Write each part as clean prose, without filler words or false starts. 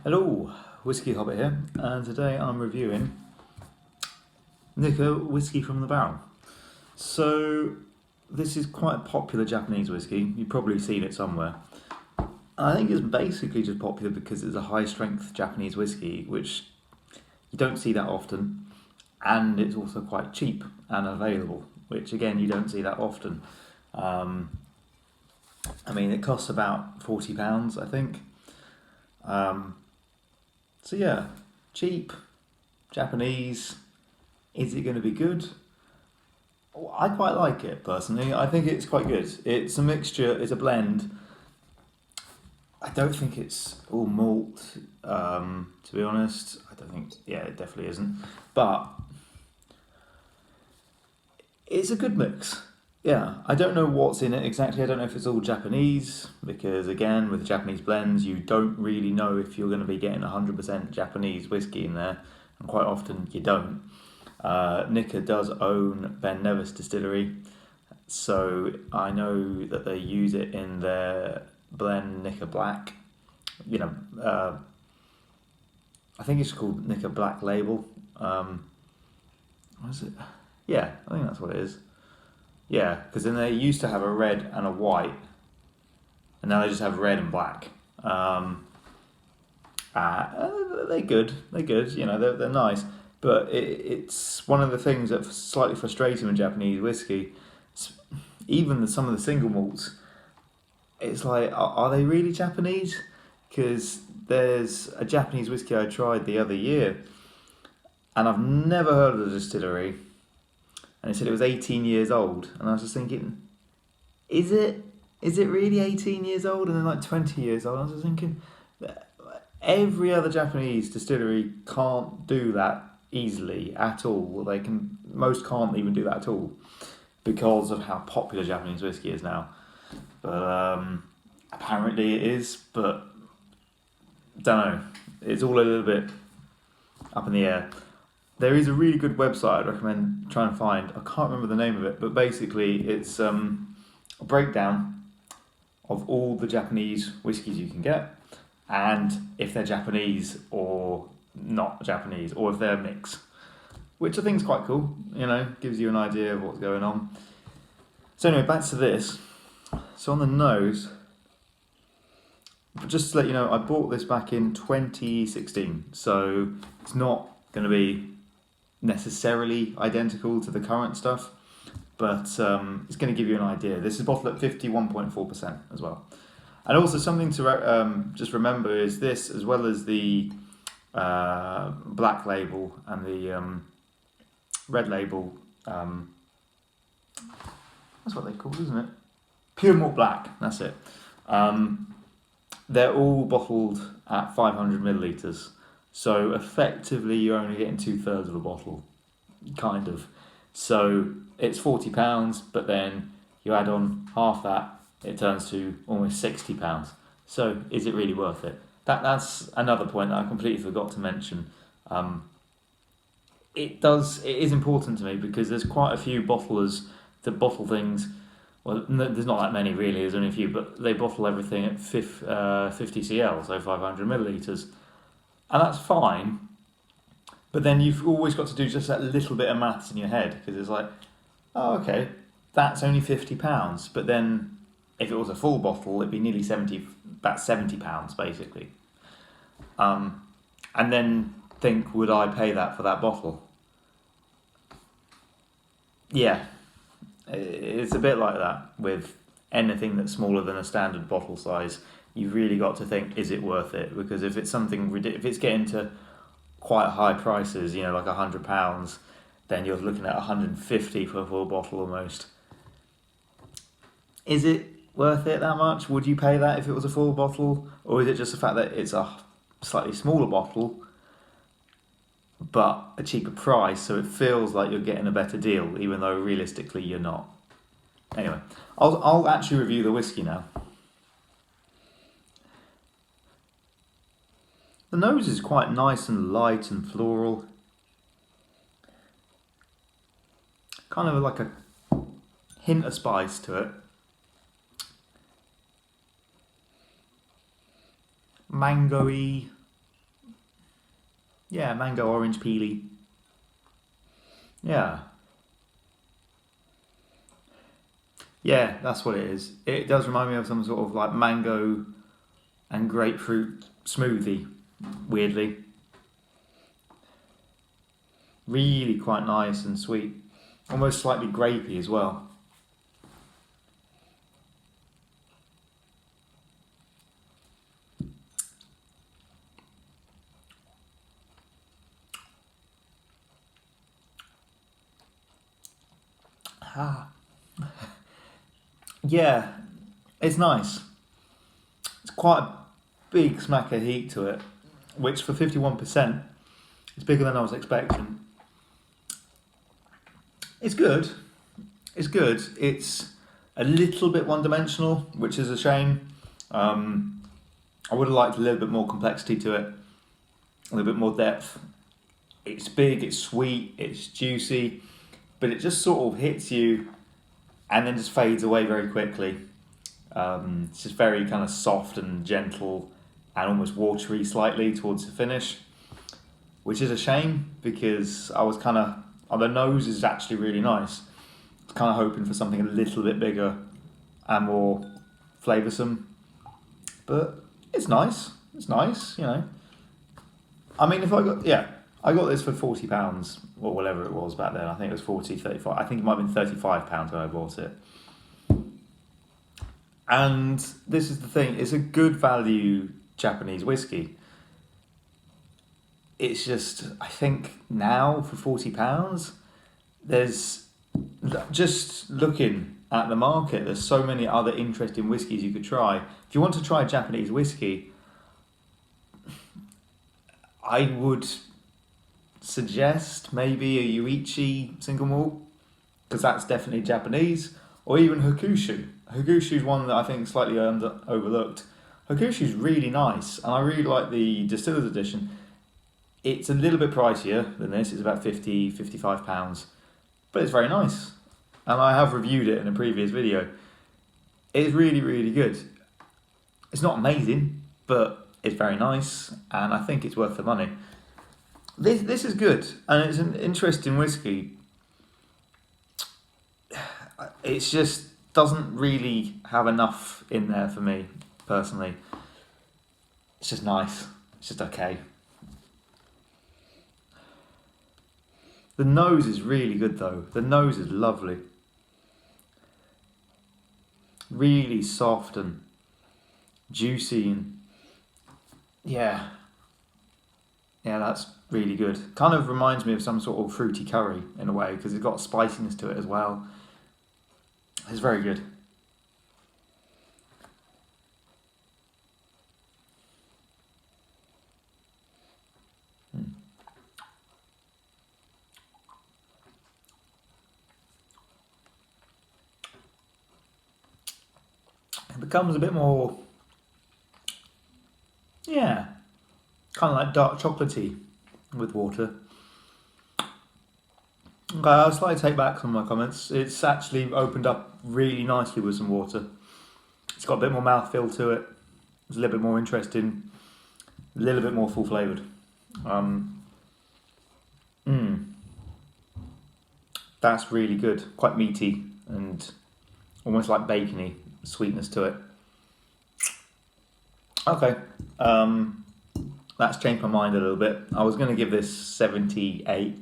Hello, Whiskey Hobbit here, and today I'm reviewing Nikka Whiskey from the Barrel. So, this is quite a popular Japanese whiskey, you've probably seen it somewhere. I think it's basically just popular because it's a high strength Japanese whiskey, which you don't see that often, and it's also quite cheap and available, which again you don't see that often. It costs about £40, I think. So yeah, cheap, Japanese. Is it going to be good? I quite like it personally. I think it's quite good. It's a mixture, it's a blend. I don't think it's all malt, to be honest. I don't think, it definitely isn't. But it's a good mix. Yeah, I don't know what's in it exactly. I don't know if it's all Japanese, because again, with Japanese blends, you don't really know if you're going to be getting 100% Japanese whiskey in there, and quite often you don't. Nikka does own Ben Nevis distillery, so I know that they use it in their blend Nikka Black. I think it's called Nikka Black Label. What is it? Yeah, I think that's what it is. Yeah, because then they used to have a red and a white, and now they just have red and black. They're good. They're good. They're nice. But it's one of the things that's slightly frustrating with Japanese whiskey. Even some of the single malts, it's like, are they really Japanese? Because there's a Japanese whiskey I tried the other year, and I've never heard of the distillery. And it said it was 18 years old, and I was just thinking, is it really 18 years old? And then like 20 years old. I was just thinking, every other Japanese distillery can't do that easily at all. Most can't even do that at all because of how popular Japanese whiskey is now. But apparently it is, but don't know. It's all a little bit up in the air. There is a really good website I'd recommend trying to find. I can't remember the name of it, but basically it's a breakdown of all the Japanese whiskies you can get, and if they're Japanese or not Japanese, or if they're a mix, which I think is quite cool. Gives you an idea of what's going on. So anyway, back to this. So on the nose, but just to let you know, I bought this back in 2016, so it's not going to be necessarily identical to the current stuff, but it's going to give you an idea. This is bottled at 51.4% as well. And also something to just remember is this, as well as the black label and the red label, that's what they're called, isn't it? Pure Malt Black, that's it. They're all bottled at 500 millilitres. So effectively you're only getting 2/3 of a bottle, kind of. So it's £40, but then you add on half that, it turns to almost £60. So is it really worth it? That's another point that I completely forgot to mention. It is important to me because there's quite a few bottlers that bottle things. Well, no, there's not that many really, there's only a few, but they bottle everything at 50 cl, so 500 millilitres. And that's fine, but then you've always got to do just that little bit of maths in your head, because it's like, oh, okay, that's only £50, but then if it was a full bottle, it'd be nearly about £70 basically. And then think, would I pay that for that bottle? Yeah, it's a bit like that with anything that's smaller than a standard bottle size. You've really got to think, is it worth it? Because if it's something ridiculous, if it's getting to quite high prices, like £100, then you're looking at 150 for a full bottle almost. Is it worth it that much? Would you pay that if it was a full bottle? Or is it just the fact that it's a slightly smaller bottle, but a cheaper price, so it feels like you're getting a better deal, even though realistically you're not? Anyway, I'll actually review the whiskey now. The nose is quite nice and light and floral. Kind of like a hint of spice to it. Mango-y, Yeah, mango, orange, peely. Yeah. Yeah, that's what it is. It does remind me of some sort of like mango and grapefruit smoothie, weirdly. Really quite nice and sweet. Almost slightly grapey as well. Ah. Yeah, it's nice. It's quite a big smack of heat to it, which for 51% is bigger than I was expecting. It's good. It's good. It's a little bit one-dimensional, which is a shame. I would have liked a little bit more complexity to it, a little bit more depth. It's big, it's sweet, it's juicy, but it just sort of hits you and then just fades away very quickly. It's just very kind of soft and gentle and almost watery slightly towards the finish, which is a shame because I was kind of, on the nose is actually really nice. I was kind of hoping for something a little bit bigger and more flavoursome, but it's nice. It's nice, you know. I mean, I got this for £40 or whatever it was back then. I think it was 40, 35. I think it might have been £35 when I bought it. And this is the thing, it's a good value Japanese whiskey. It's just, I think now for £40, there's, just looking at the market, there's so many other interesting whiskies you could try. If you want to try Japanese whiskey, I would suggest maybe a Yuichi single malt, because that's definitely Japanese, or even Hakushu. Hakushu's one that I think is slightly overlooked. Hakushu's really nice, and I really like the Distiller's Edition. It's a little bit pricier than this, it's about £55, but it's very nice. And I have reviewed it in a previous video. It's really, really good. It's not amazing, but it's very nice, and I think it's worth the money. This is good, and it's an interesting whiskey. It's just doesn't really have enough in there for me, personally. It's just nice. It's just okay. The nose is really good though. The nose is lovely. Really soft and juicy and yeah, that's really good. Kind of reminds me of some sort of fruity curry in a way because it's got spiciness to it as well. It's very good. It becomes a bit more, yeah, kind of like dark chocolatey with water. Okay, I'll slightly take back some of my comments. It's actually opened up really nicely with some water. It's got a bit more mouthfeel to it. It's a little bit more interesting, a little bit more full flavoured. That's really good. Quite meaty and almost like bacony sweetness to it. Okay, that's changed my mind a little bit. I was going to give this 78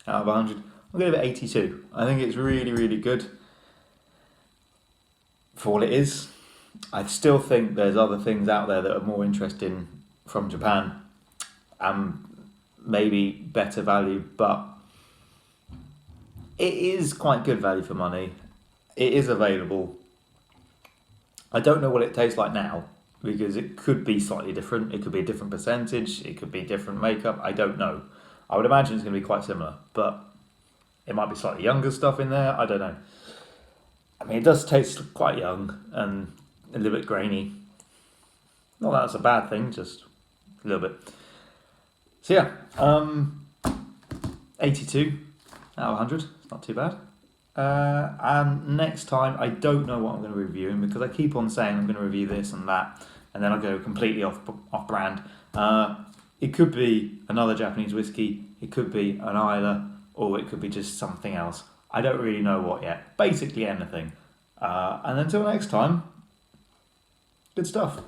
out of 100. I'm going to give it 82. I think it's really, really good for what it is. I still think there's other things out there that are more interesting from Japan and maybe better value, but it is quite good value for money. It is available. I don't know what it tastes like now because it could be slightly different. It could be a different percentage. It could be different makeup. I don't know. I would imagine it's going to be quite similar, but it might be slightly younger stuff in there. I don't know. I mean, it does taste quite young and a little bit grainy. Not that that's a bad thing, just a little bit. So yeah, 82 out of 100. It's not too bad. And next time, I don't know what I'm going to be reviewing because I keep on saying I'm going to review this and that, and then I'll go completely off brand. It could be another Japanese whiskey, it could be an Islay, or it could be just something else. I don't really know what yet. Basically anything. And until next time, good stuff.